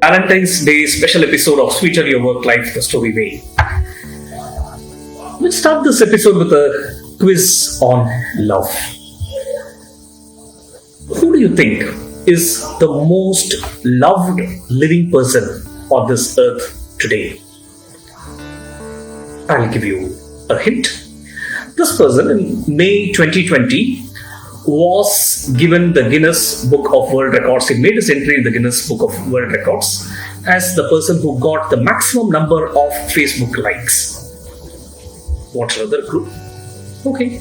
Valentine's Day special episode of Sweeter Your Work Life, the Story Way. Let's start this episode with a quiz on love. Who do you think is the most loved living person on this earth today? I'll give you a hint. This person in May 2020 was given the Guinness Book of World Records. He made his entry in the Guinness Book of World Records as the person who got the maximum number of Facebook likes. What other group? Okay.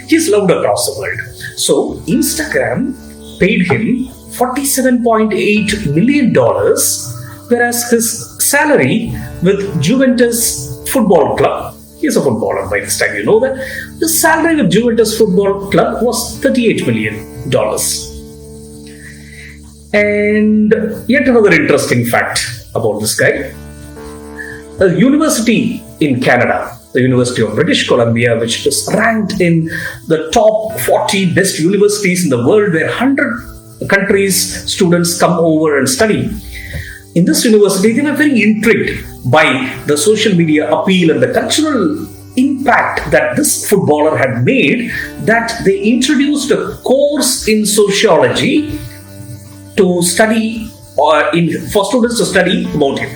He's loved across the world. So Instagram paid him $47.8 million, whereas his salary with Juventus Football Club, he's a footballer by this time, you know that, the salary with Juventus Football Club was $38 million. And yet another interesting fact about this guy. A university in Canada, the University of British Columbia, which is ranked in the top 40 best universities in the world, where 100 countries students come over and study. In this university, they were very intrigued by the social media appeal and the cultural impact that this footballer had made, that they introduced a course in sociology to study, for students to study about him.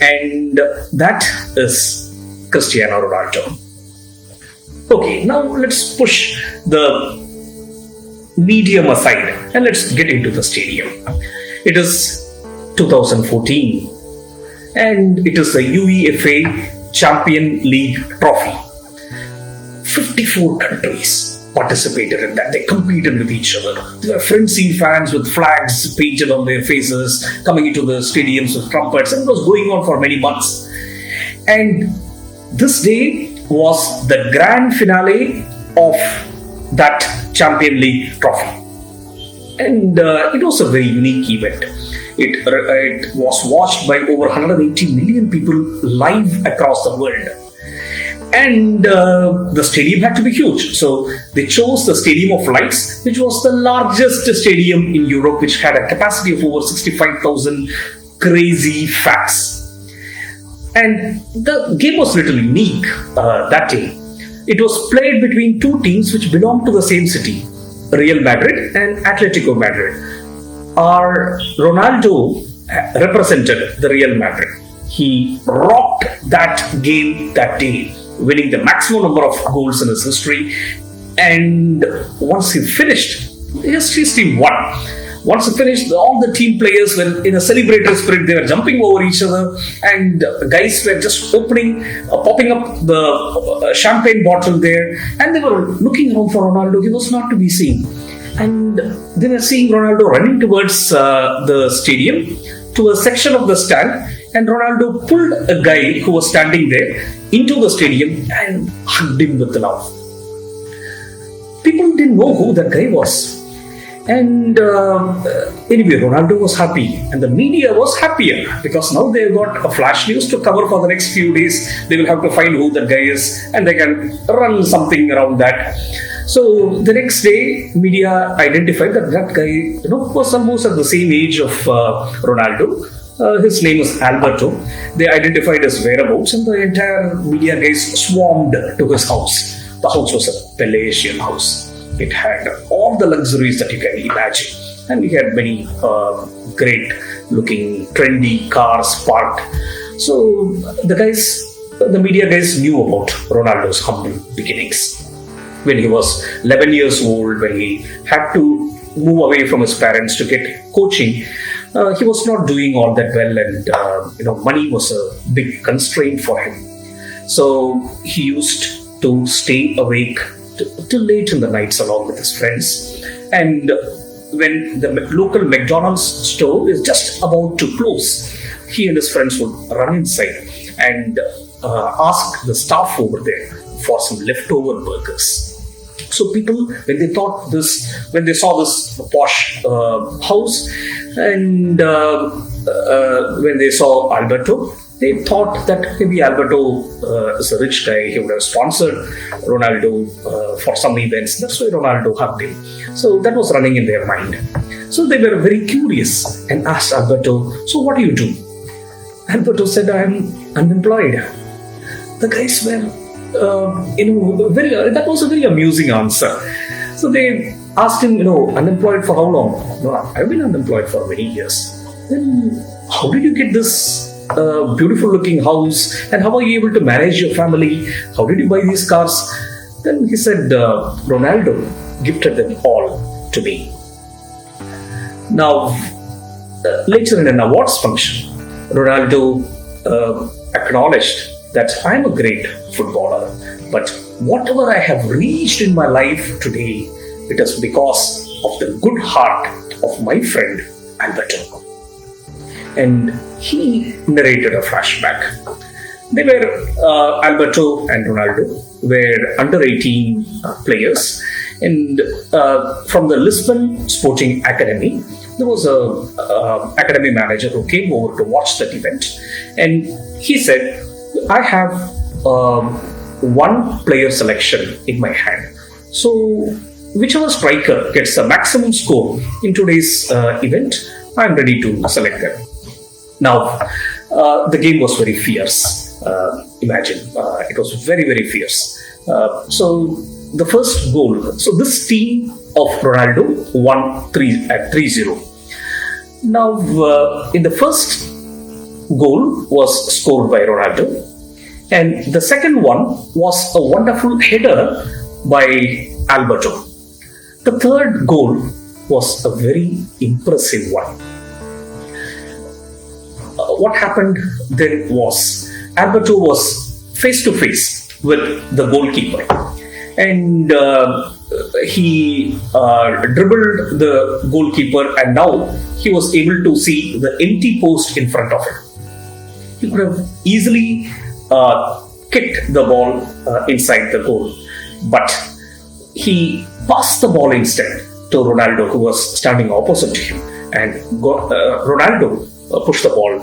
And that is Cristiano Ronaldo. Okay, now let's push the medium aside and let's get into the stadium. It is 2014 and it is the UEFA Champion League trophy. 54 countries participated in that. They competed with each other. There were frenzied fans with flags painted on their faces coming into the stadiums with trumpets, and it was going on for many months. And this day was the grand finale of that Champion League trophy. And it was a very unique event. It was watched by over 180 million people live across the world. And the stadium had to be huge. So they chose the Stadium of Lights, which was the largest stadium in Europe, which had a capacity of over 65,000 crazy fans. And the game was little unique that day. It was played between two teams which belonged to the same city, Real Madrid and Atletico Madrid. Our Ronaldo represented the Real Madrid. He rocked that game that day, winning the maximum number of goals in his history. And once he finished, his team won. Once he finished, all the team players were in a celebratory spirit. They were jumping over each other, and guys were just popping up the champagne bottle there, and they were looking around for Ronaldo. He was not to be seen. And they were seeing Ronaldo running towards the stadium to a section of the stand, and Ronaldo pulled a guy who was standing there into the stadium and hugged him with love. People didn't know who that guy was. And anyway, Ronaldo was happy and the media was happier because now they've got a flash news to cover for the next few days. They will have to find who that guy is and they can run something around that. So the next day, media identified that guy, was almost at the same age of Ronaldo. His name is Alberto. They identified his whereabouts and the entire media guys swarmed to his house. The house was a palatial house. It had all the luxuries that you can imagine. And he had many great looking trendy cars parked. So the media guys knew about Ronaldo's humble beginnings. When he was 11 years old, when he had to move away from his parents to get coaching, he was not doing all that well, and money was a big constraint for him. So he used to stay awake till late in the nights along with his friends. And when the local McDonald's store is just about to close, he and his friends would run inside and ask the staff over there for some leftover burgers. So people, when they saw this posh house, and when they saw Alberto, They thought that maybe Alberto is a rich guy. He would have sponsored Ronaldo for some events. That's why Ronaldo hugged him. So that was running in their mind. So they were very curious and asked Alberto, "So what do you do?" Alberto said, "I'm unemployed." The guys were, that was a very amusing answer. So they asked him, unemployed for how long? No, I've been unemployed for many years. Then how did you get this beautiful looking house, and how are you able to manage your family? How did you buy these cars? Then he said, Ronaldo gifted them all to me. Now, later in an awards function, Ronaldo acknowledged that I'm a great footballer, but whatever I have reached in my life today, it is because of the good heart of my friend Alberto. And he narrated a flashback. They were, Alberto and Ronaldo were under 18 players, and from the Lisbon Sporting Academy, there was a academy manager who came over to watch that event, and he said, I have one player selection in my hand. So whichever striker gets the maximum score in today's event, I'm ready to select them. Now, the game was very fierce. Imagine, it was very, very fierce. So the first goal, so this team of Ronaldo won 3-0. Now, in the first goal was scored by Ronaldo, and the second one was a wonderful header by Alberto. The third goal was a very impressive one. What happened then was Alberto was face to face with the goalkeeper, and he dribbled the goalkeeper, and now he was able to see the empty post in front of him. He could have easily kicked the ball inside the goal, but he passed the ball instead to Ronaldo, who was standing opposite to him, and Ronaldo pushed the ball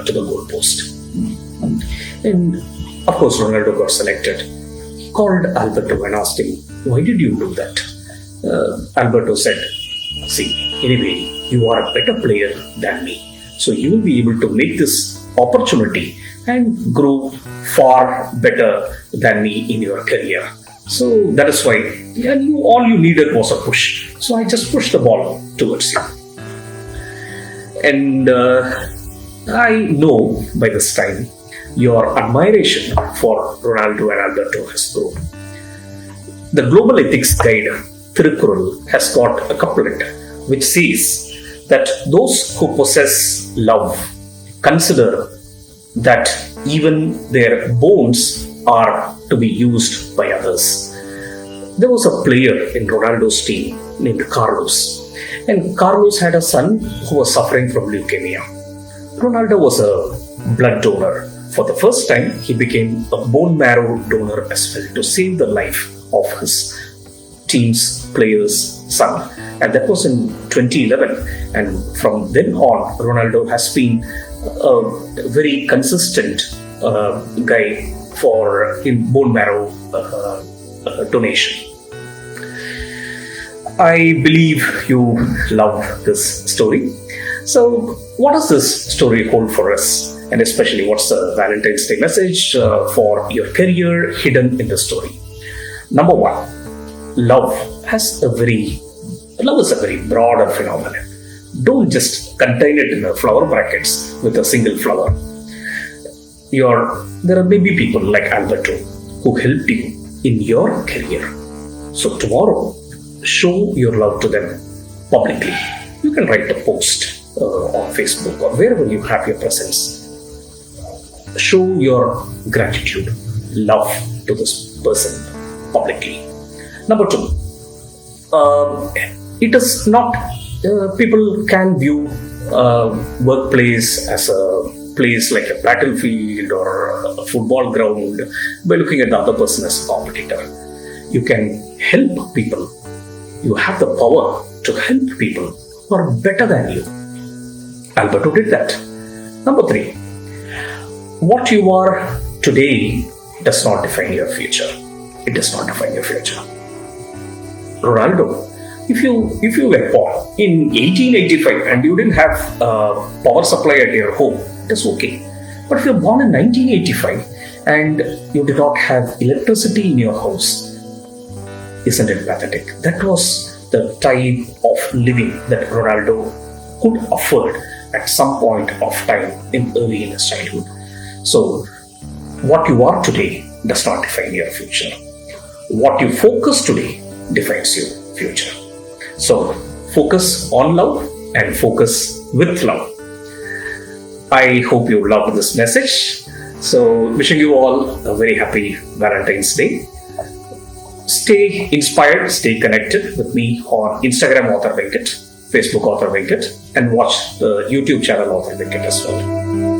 to the goal post. And of course, Ronaldo got selected. He called Alberto and asked him, "Why did you do that?" Alberto said, "See, anyway, you are a better player than me, so you will be able to make this opportunity and grow far better than me in your career. So that is why all you needed was a push. So I just pushed the ball towards you." And I know by this time your admiration for Ronaldo and Alberto has grown. The Global Ethics Guide, Tirukkural, has got a couplet which says that those who possess love consider that even their bones are to be used by others. There was a player in Ronaldo's team named Carlos, and Carlos had a son who was suffering from leukemia. Ronaldo was a blood donor. For the first time, he became a bone marrow donor as well to save the life of his team's player's son. And that was in 2011. And from then on, Ronaldo has been a very consistent guy in bone marrow donation. I believe you love this story. So, what does this story hold for us? And especially, what's the Valentine's Day message for your career hidden in the story? Number one, love is a very broader phenomenon. Don't just contain it in the flower brackets with a single flower. There are maybe people like Alberto who helped you in your career. So tomorrow, show your love to them publicly. You can write a post on Facebook or wherever you have your presence. Show your gratitude, love to this person publicly. Number two, it is not, people can view workplace as a place like a battlefield or a football ground by looking at the other person as a competitor. You can help people. You have the power to help people who are better than you. Alberto did that. Number three, What you are today does not define your future. It does not define your future. Ronaldo, if you were born in 1885 and you didn't have a power supply at your home, that's okay. But if you're born in 1985 and you did not have electricity in your house, isn't it pathetic? That was the type of living that Ronaldo could afford at some point of time early in his childhood. So, what you are today does not define your future. What you focus today defines your future. So, focus on love and focus with love. I hope you loved this message. So, wishing you all a very happy Valentine's Day. Stay inspired, stay connected with me on Instagram Author Venkat, Facebook Author Venkat, and watch the YouTube channel Author Venkat as well.